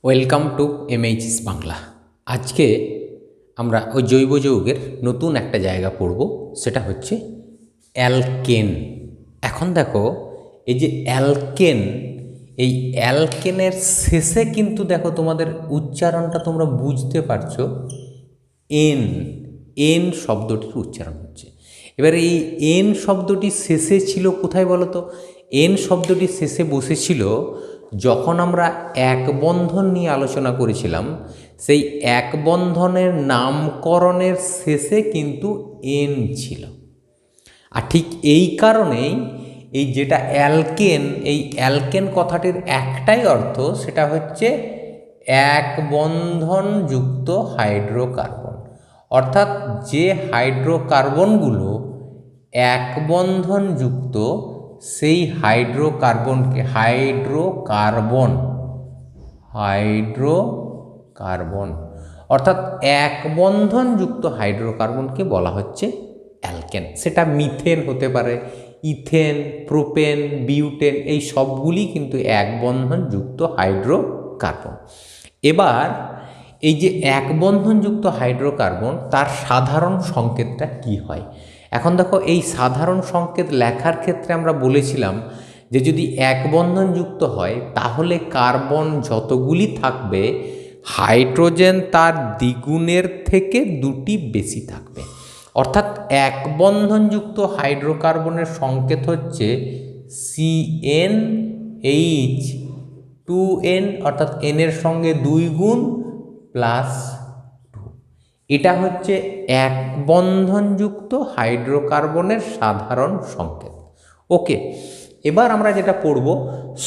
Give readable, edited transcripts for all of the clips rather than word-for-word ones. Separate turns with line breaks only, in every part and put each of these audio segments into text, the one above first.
Welcome to এমএইচএস Bangla. আজকে আমরা ওই জৈব যৌগের নতুন একটা জায়গা পড়ব, সেটা হচ্ছে অ্যালকেন। এখন দেখো, এই যে অ্যালকেন, এই অ্যালকেনের শেষে কিন্তু দেখো তোমাদের উচ্চারণটা তোমরা বুঝতে পারছো, এন এন শব্দটির উচ্চারণ হচ্ছে। এবার এই এন শব্দটি শেষে ছিল কোথায় বলো তো? এন শব্দটি শেষে বসেছিল যখন আমরা এক বন্ধন নিয়ে আলোচনা করেছিলাম। সেই এক বন্ধনের নামকরণের শেষে কিন্তু এন ছিল। আর ঠিক এই কারণেই এই যেটা অ্যালকেন, এই অ্যালকেন কথাটির একটাই অর্থ, সেটা হচ্ছে এক বন্ধনযুক্ত হাইড্রোকার্বন। অর্থাৎ যে হাইড্রোকার্বনগুলো এক বন্ধনযুক্ত, সেই হাইড্রোকার্বন অর্থাৎ এক বন্ধনযুক্ত হাইড্রোকার্বনকে বলা হচ্ছে অ্যালকেন। সেটা মিথেন হতে পারে, ইথেন, প্রোপেন, বিউটেন, এই সবগুলি কিন্তু এক বন্ধনযুক্ত হাইড্রোকার্বন। এবার এই যে এক বন্ধনযুক্ত হাইড্রোকার্বন, তার সাধারণ সংকেতটা কি হয়? এখন দেখো, এই সাধারণ সংকেত লেখার ক্ষেত্রে আমরা বলেছিলাম যে যদি এক বন্ধনযুক্ত হয় তাহলে কার্বন যতগুলি থাকবে, হাইড্রোজেন তার দ্বিগুণের থেকে দুটি বেশি থাকবে। অর্থাৎ এক বন্ধনযুক্ত হাইড্রোকার্বনের সংকেত হচ্ছে CnH2n, অর্থাৎ এনের সঙ্গে 2 গুণ প্লাস 2। এটা হচ্ছে এক বন্ধনযুক্ত হাইড্রোকার্বনের সাধারণ সংকেত। ওকে, এবার আমরা যেটা পড়ব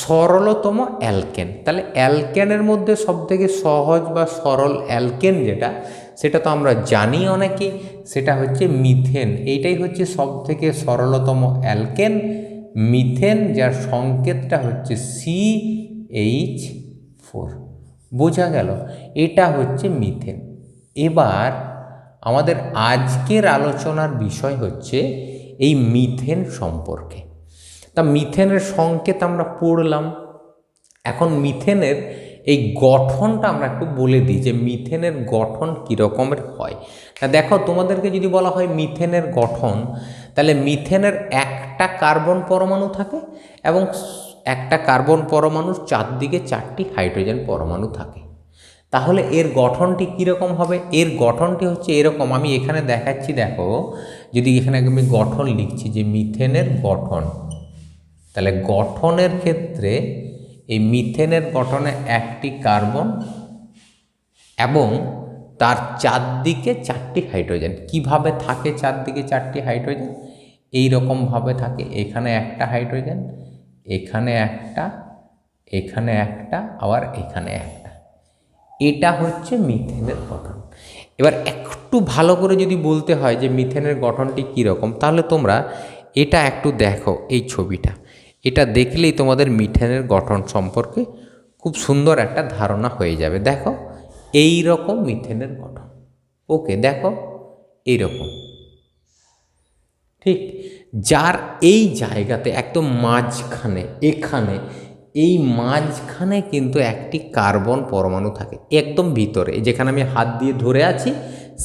সরলতম অ্যালকেন। তাহলে অ্যালকেনের মধ্যে সবথেকে সহজ বা সরল অ্যালকেন যেটা, সেটা তো আমরা জানি অনেকেই, সেটা হচ্ছে মিথেন। এইটাই হচ্ছে সবথেকে সরলতম অ্যালকেন, মিথেন, যার সংকেতটা হচ্ছে CH4। বোঝা গেল? এটা হচ্ছে মিথেন। এবার আমাদের আজকের আলোচনার বিষয় হচ্ছে এই মিথেন সম্পর্কে। তা মিথেনের সংকেত আমরা পড়লাম, এখন মিথেনের এই গঠনটা আমরা একটু বলে দিই যে মিথেনের গঠন কীরকমের হয়। তা দেখো, তোমাদেরকে যদি বলা হয় মিথেনের গঠন, তাহলে মিথেনের একটা কার্বন পরমাণু থাকে এবং একটা কার্বন পরমাণুর চারদিকে 4টি হাইড্রোজেন পরমাণু থাকে। তাহলে এর গঠনটি কীরকম হবে? এর গঠনটি হচ্ছে এরকম, আমি এখানে দেখাচ্ছি। দেখো, যদি এখানে আমি গঠন লিখছি যে মিথেনের গঠন, তাহলে গঠনের ক্ষেত্রে এই মিথেনের গঠনে একটি কার্বন এবং তার চারদিকে 4টি হাইড্রোজেন। কিভাবে থাকে চারদিকে 4টি হাইড্রোজেন? এই রকমভাবে থাকে। এখানে একটা হাইড্রোজেন, এখানে একটা, এখানে একটা, আবার এখানে একটা। এটা হচ্ছে মিথেনের গঠন। এবার একটু ভালো করে যদি বলতে হয় যে মিথেনের গঠনটি কীরকম, তাহলে তোমরা এটা একটু দেখো, এই ছবিটা, এটা দেখলেই তোমাদের মিথেনের গঠন সম্পর্কে খুব সুন্দর একটা ধারণা হয়ে যাবে। দেখো, এই রকম মিথেনের গঠন। ওকে, দেখো এই রকম, ঠিক। যার এই জায়গাতে একদম মাঝখানে, এখানে এই মাঝখানে কিন্তু একটি কার্বন পরমাণু থাকে, একদম ভিতরে, যেখানে আমি হাত দিয়ে ধরে আছি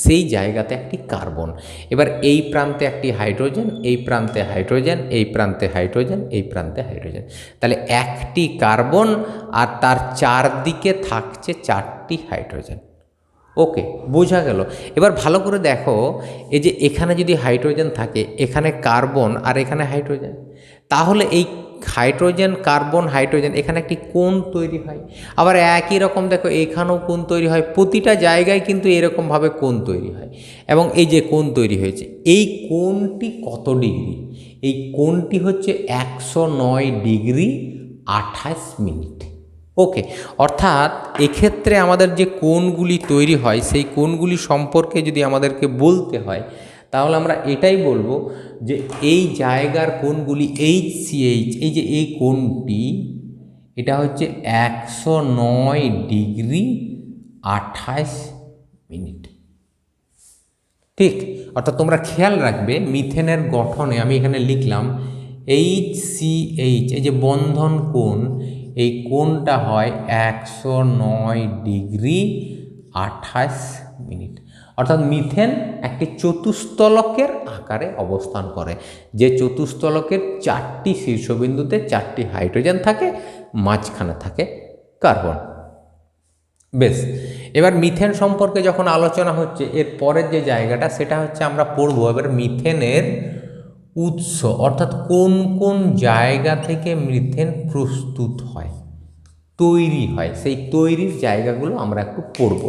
সেই জায়গাতে একটি কার্বন। এবার এই প্রান্তে একটি হাইড্রোজেন, এই প্রান্তে হাইড্রোজেন, এই প্রান্তে হাইড্রোজেন, এই প্রান্তে হাইড্রোজেন। তাহলে একটি কার্বন আর তার চারদিকে থাকছে 4টি হাইড্রোজেন। ওকে, বোঝা গেল? এবার ভালো করে দেখো, এই যে এখানে যদি হাইড্রোজেন থাকে, এখানে কার্বন আর এখানে হাইড্রোজেন, তাহলে এই হাইড্রোজেন, কার্বন, হাইড্রোজেন, এখানে একটি কোণ তৈরি হয়। আবার একই রকম দেখো, এখানেও কোণ তৈরি হয়। প্রতিটা জায়গায় কিন্তু এরকমভাবে কোণ তৈরি হয়। এবং এই যে কোণ তৈরি হয়েছে, এই কোণটি কত ডিগ্রি? এই কোণটি হচ্ছে 109 ডিগ্রি 28 মিনিট। ওকে, অর্থাৎ এক্ষেত্রে আমাদের যে কোণগুলি তৈরি হয়, সেই কোণগুলি সম্পর্কে যদি আমাদেরকে বলতে হয়, তাহলে আমরা এটাই বলবো যে এই জায়গার কোণগুলি HCH, এই যে এই কোণটি, এটা হচ্ছে 109 ডিগ্রি 28 মিনিট। ঠিক, অর্থাৎ তোমরা খেয়াল রাখবে মিথেনের গঠনে, আমি এখানে লিখলাম HCH, এই যে বন্ধন কোণ, এই কোণটা হয় 109°28'। অর্থাৎ মিথেন একটি চতুস্তলকের আকারে অবস্থান করে, যে চতুস্তলকের 4টি শীর্ষবিন্দুতে 4টি হাইড্রোজেন থাকে, মাঝখানে থাকে কার্বন। বেশ, এবার মিথেন সম্পর্কে যখন আলোচনা হচ্ছে, এর পরের যে জায়গাটা সেটা হচ্ছে আমরা পড়বো এবার মিথেনের উৎস, অর্থাৎ কোন কোন জায়গা থেকে মিথেন প্রস্তুত হয়, তৈরি হয়, সেই তৈরির জায়গাগুলো আমরা একটু পড়ব।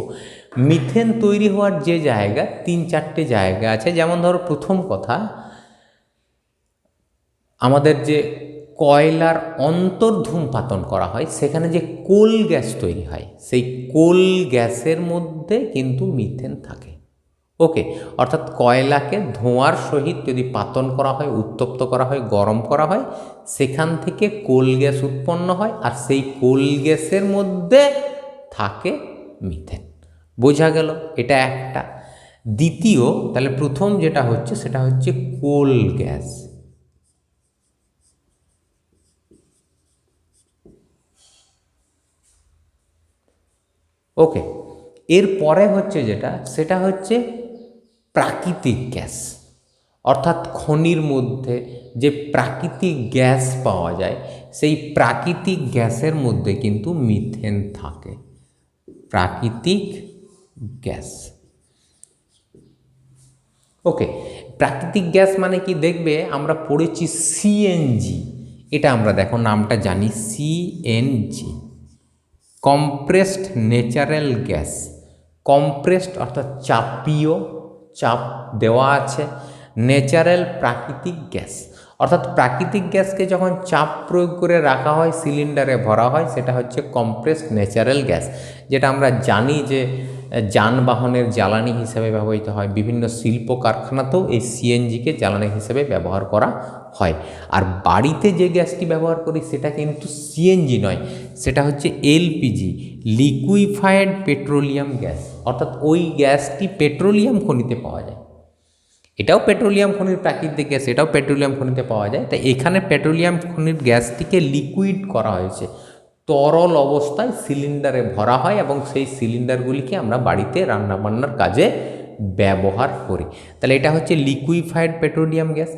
মিথেন তৈরি হওয়ার যে জায়গা 3-4টে জায়গা আছে। যেমন ধরো, প্রথম কথা, আমাদের যে কয়লার অন্তর্ধূমপাতন করা হয় সেখানে যে কোল গ্যাস তৈরি হয়, সেই কোল গ্যাসের মধ্যে কিন্তু মিথেন থাকে। ওকে, অর্থাৎ কয়লাকে ধোঁয়ার সহিত যদি পাতন করা হয়, উত্তপ্ত করা হয়, গরম করা হয়, সেখান থেকে কোল গ্যাস উৎপন্ন হয়, আর সেই কোল গ্যাসের মধ্যে থাকে মিথেন। বোঝা গেল? এটা একটা। দ্বিতীয়, তাহলে প্রথম যেটা হচ্ছে সেটা হচ্ছে কোল গ্যাস। ওকে, এরপরে হচ্ছে যেটা, সেটা হচ্ছে প্রাকৃতিক গ্যাস। অর্থাৎ খনির মধ্যে যে প্রাকৃতিক গ্যাস পাওয়া যায়, সেই প্রাকৃতিক গ্যাসের মধ্যে কিন্তু মিথেন থাকে। প্রাকৃতিক গ্যাস। ওকে, প্রাকৃতিক গ্যাস মানে কি, দেখবে আমরা পড়েছি সিএনজি। এটা আমরা দেখো নামটা জানি, CNG, compressed natural gas. Compressed অর্থাৎ চাপীয়, চাপ দেওয়া আছে। ন্যাচারাল প্রাকৃতিক গ্যাস, অর্থাৎ প্রাকৃতিক গ্যাসকে যখন চাপ প্রয়োগ করে রাখা হয়, সিলিন্ডারে ভরা হয়, সেটা হচ্ছে কম্প্রেসড ন্যাচারাল গ্যাস। যেটা আমরা জানি যে যানবাহনের জ্বালানি হিসেবে ব্যবহৃত হয়, বিভিন্ন শিল্প কারখানাতেও এই সিএনজিকে জ্বালানি হিসেবে ব্যবহার করা হয়। আর বাড়িতে যে গ্যাসটি ব্যবহার করি সেটা কিন্তু সিএনজি নয়, সেটা হচ্ছে এলপিজি, লিকুইফাইড পেট্রোলিয়াম গ্যাস। অর্থাৎ ওই গ্যাসটি পেট্রোলিয়াম খনিতে পাওয়া যায়। এটাও পেট্রোলিয়াম খনির প্রাকৃতিক গ্যাস, এটাও পেট্রোলিয়াম খনিতে পাওয়া যায়। তাই এখানে পেট্রোলিয়াম খনির গ্যাসটিকে লিকুইড করা হয়েছে, তরল অবস্থায় সিলিন্ডারে ভরা হয়, এবং সেই সিলিন্ডারগুলিকে আমরা বাড়িতে রান্নাবান্নার কাজে ব্যবহার করি। তাহলে এটা হচ্ছে লিকুইফাইড পেট্রোলিয়াম গ্যাস।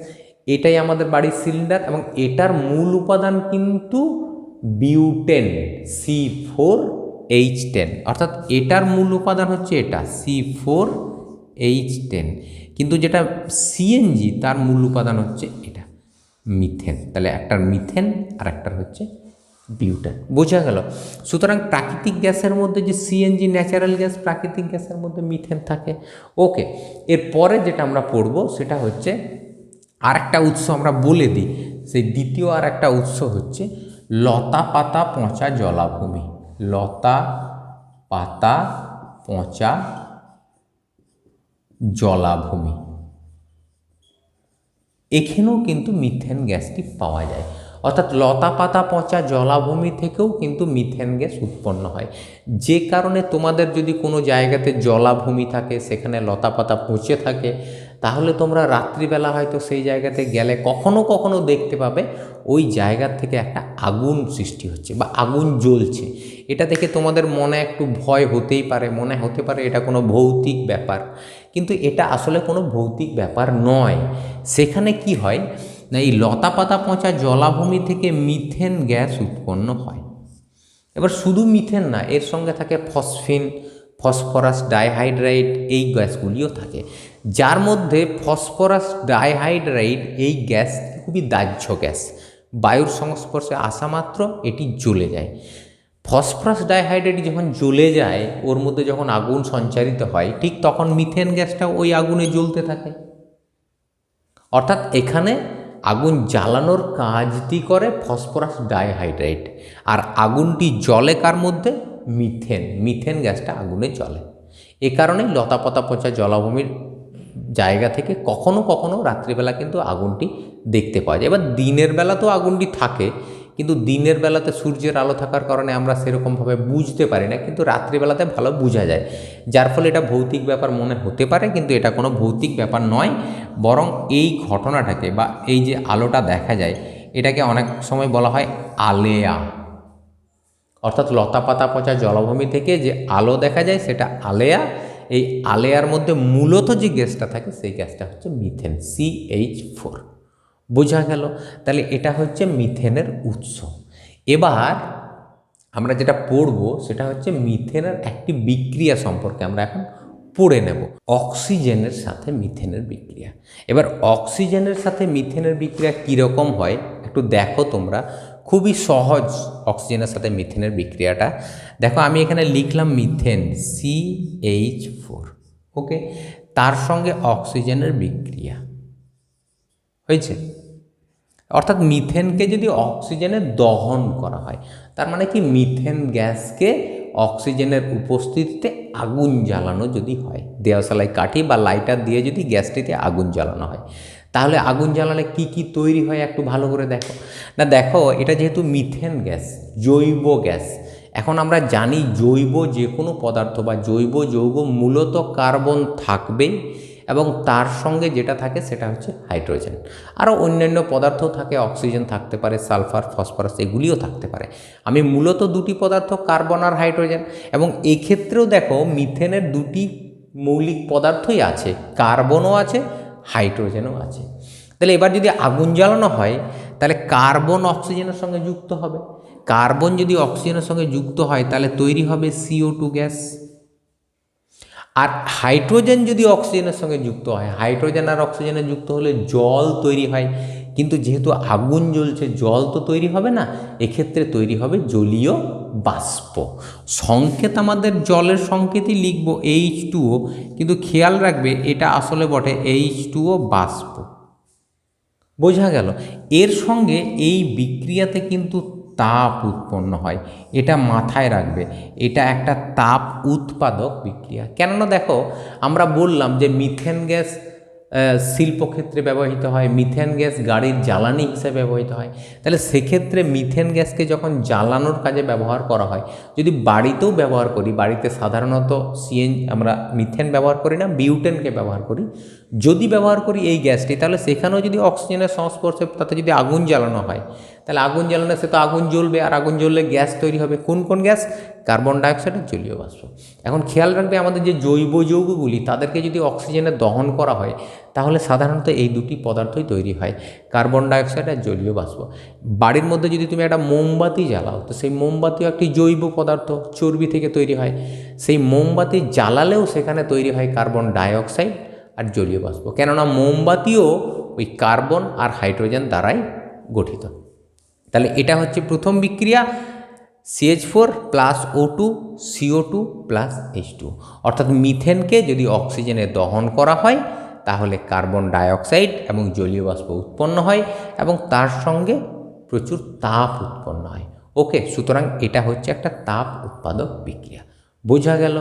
এটাই আমাদের বাড়ির সিলিন্ডার, এবং এটার মূল উপাদান কিন্তু বিউটেন, C4H10। অর্থাৎ এটার মূল উপাদান হচ্ছে এটা C4H10, কিন্তু যেটা সিএনজি তার মূল উপাদান হচ্ছে এটা মিথেন। তাহলে একটার মিথেন আর একটার হচ্ছে বিউটেন। বোঝা গেল? সুতরাং প্রাকৃতিক গ্যাসের মধ্যে যে সিএনজি ন্যাচারাল গ্যাস, প্রাকৃতিক গ্যাসের মধ্যে মিথেন থাকে। ওকে, এরপরে যেটা আমরা পড়ব সেটা হচ্ছে আর একটা উৎস আমরা বলে দিই। সেই দ্বিতীয় আর একটা উৎস হচ্ছে লতা পাতা পচা জলাভূমি। লতা পাতা পচা জলাভূমি, এখানেও কিন্তু মিথেন গ্যাসটি পাওয়া যায়। অর্থাৎ লতা পাতা পচা জলাভূমি থেকেও কিন্তু মিথেন গ্যাস উৎপন্ন হয়। যে কারণে তোমাদের যদি কোনো জায়গাতে জলাভূমি থাকে, সেখানে লতা পাতা পচে থাকে, তাহলে তোমরা রাত্রিবেলা হয়তো সেই জায়গাতে গেলে কখনো কখনো দেখতে পাবে ওই জায়গা থেকে একটা আগুন সৃষ্টি হচ্ছে বা আগুন জ্বলছে। এটা দেখে তোমাদের মনে একটু ভয় হতেই পারে, মনে হতে পারে এটা কোনো ভৌতিক ব্যাপার, কিন্তু এটা আসলে কোনো ভৌতিক ব্যাপার নয়। সেখানে কি হয় না, এই লতা পাতা পচা জলাভূমি থেকে মিথেন গ্যাস উৎপন্ন হয়। এবার শুধু মিথেন না, এর সঙ্গে থাকে ফসফিন, ফসফরাস ডাইহাইড্রাইড, এই গ্যাসগুলিও থাকে, যার মধ্যে ফসফরাস ডাইহাইড্রাইড এই গ্যাস খুবই দাহ্য গ্যাস। বায়ুর সংস্পর্শে আসা মাত্র এটি জ্বলে যায়। ফসফরাস ডাইহাইড্রাইড যখন জ্বলে যায়, ওর মধ্যে যখন আগুন সঞ্চারিত হয়, ঠিক তখন মিথেন গ্যাসটা ওই আগুনে জ্বলতে থাকে। অর্থাৎ এখানে আগুন জ্বালানোর কাজটি করে ফসফরাস ডাইহাইড্রাইড, আর আগুনটি জ্বলে কার মধ্যে? মিথেন। মিথেন গ্যাসটা আগুনে জ্বলে। এ কারণেই লতা পাতা পচা জলাভূমির জায়গা থেকে কখনো কখনো রাত্রিবেলা কিন্তু আগুনটি দেখতে পাওয়া যায়। এবার দিনের বেলা তো আগুনটি থাকে, কিন্তু দিনের বেলাতে সূর্যের আলো থাকার কারণে আমরা সেরকমভাবে বুঝতে পারি না, কিন্তু রাত্রিবেলাতে ভালো বোঝা যায়, যার ফলে এটা ভৌতিক ব্যাপার মনে হতে পারে, কিন্তু এটা কোনো ভৌতিক ব্যাপার নয়। বরং এই ঘটনাটাকে বা এই যে আলোটা দেখা যায়, এটাকে অনেক সময় বলা হয় আলেয়া। অর্থাৎ লতা পাতা পচা জলাভূমি থেকে যে আলো দেখা যায় সেটা আলেয়া, এই আলেয়ার মধ্যে মূলত যে গ্যাসটা থাকে সেই গ্যাসটা হচ্ছে মিথেন, CH4। বোঝা গেল? তাহলে এটা হচ্ছে মিথেনের উৎস। এবার আমরা যেটা পড়ব সেটা হচ্ছে মিথেনের একটি বিক্রিয়া সম্পর্কে আমরা এখন পড়ে নেব, অক্সিজেনের সাথে মিথেনের বিক্রিয়া। এবার অক্সিজেনের সাথে মিথেনের বিক্রিয়া কীরকম হয় একটু দেখো তোমরা, খুবই সহজ অক্সিজেনের সাথে মিথেনের বিক্রিয়াটা। দেখো আমি এখানে লিখলাম মিথেন CH4, ওকে, তার সঙ্গে অক্সিজেনের বিক্রিয়া হয়েছে। অর্থাৎ মিথেনকে যদি অক্সিজেনে দহন করা হয়, তার মানে কি মিথেন গ্যাসকে অক্সিজেনের উপস্থিতিতে আগুন জ্বালানো যদি হয়, দেওয়াশালাই কাঠি বা লাইটার দিয়ে যদি গ্যাসটিতে আগুন জ্বালানো হয়, তাহলে আগুন জ্বালালে কি কি তৈরি হয় একটু ভালো করে দেখো না। দেখো এটা যেহেতু মিথেন গ্যাস, জৈব গ্যাস, এখন আমরা জানি জৈব যে কোনো পদার্থ বা জৈব যৌগ মূলত কার্বন থাকবেই এবং তার সঙ্গে যেটা থাকে সেটা হচ্ছে হাইড্রোজেন। আরও অন্যান্য পদার্থ থাকে, অক্সিজেন থাকতে পারে, সালফার, ফসফরাস এগুলিও থাকতে পারে। আমি মূলত দুটি পদার্থ কার্বন আর হাইড্রোজেন, এবং এক্ষেত্রেও দেখো মিথেনের দুটি মৌলিক পদার্থই আছে, কার্বনও আছে, হাইড্রোজেনও আছে। তাহলে এবার যদি আগুন জ্বালানো হয় তাহলে কার্বন অক্সিজেনের সঙ্গে যুক্ত হবে, কার্বন যদি অক্সিজেনের সঙ্গে যুক্ত হয় তাহলে তৈরি হবে CO2 গ্যাস। আর হাইড্রোজেন যদি অক্সিজেনের সঙ্গে যুক্ত হয়, হাইড্রোজেন আর অক্সিজেনে যুক্ত হলে জল তৈরি হয়, কিন্তু যেহেতু আগুন জ্বলছে জল তো তৈরি হবে না, এক্ষেত্রে তৈরি হবে জলীয় বাষ্প। সংকেত আমাদের জলের সংকেতই লিখব H2O, কিন্তু খেয়াল রাখবে এটা আসলে বটে H2O বাষ্প। বোঝা গেল? এর সঙ্গে এই বিক্রিয়াতে কিন্তু তাপ উৎপন্ন হয়, এটা মাথায় রাখবে, এটা একটা তাপ উৎপাদক বিক্রিয়া। কেননা দেখো আমরা বললাম যে মিথেন গ্যাস শিল্পক্ষেত্রে ব্যবহৃত হয়, মিথেন গ্যাস গাড়ির জ্বালানি হিসেবে ব্যবহৃত হয়। তাহলে সেক্ষেত্রে মিথেন গ্যাসকে যখন জ্বালানোর কাজে ব্যবহার করা হয়, যদি বাড়িতেও ব্যবহার করি, বাড়িতে সাধারণত আমরা মিথেন ব্যবহার করি না, বিউটেনকে ব্যবহার করি, যদি ব্যবহার করি এই গ্যাসটি, তাহলে সেখানেও যদি অক্সিজেনের সংস্পর্শে তাতে যদি আগুন জ্বালানো হয়, তাহলে আগুন জ্বালানো সে তো আগুন জ্বলবে, আর আগুন জ্বললে গ্যাস তৈরি হবে। কোন কোন গ্যাস? কার্বন ডাইঅক্সাইড আর জলীয় বাষ্প। এখন খেয়াল রাখবে আমাদের যে জৈব যৌগগুলি তাদেরকে যদি অক্সিজেনে দহন করা হয় তাহলে সাধারণত এই দুটি পদার্থই তৈরি হয়, কার্বন ডাইঅক্সাইড আর জলীয় বাষ্প। বাড়ির মধ্যে যদি তুমি একটা মোমবাতি জ্বালাও, তো সেই মোমবাতিও একটি জৈব পদার্থ, চর্বি থেকে তৈরি হয়। সেই মোমবাতি জ্বালালেও সেখানে তৈরি হয় কার্বন ডাইঅক্সাইড আর জলীয় বাষ্প, কেননা মোমবাতিও ওই কার্বন আর হাইড্রোজেন দ্বারাই গঠিত। তাহলে এটা হচ্ছে প্রথম বিক্রিয়া, CH4 plus O2 CO2 plus H2, অর্থাৎ মিথেনকে যদি অক্সিজেনে দহন করা হয় তাহলে কার্বন ডাইঅক্সাইড এবং জলীয় বাষ্প উৎপন্ন হয় এবং তার সঙ্গে প্রচুর তাপ উৎপন্ন হয়। ওকে, সুতরাং এটা হচ্ছে একটা তাপ উৎপাদক বিক্রিয়া। বোঝা গেল?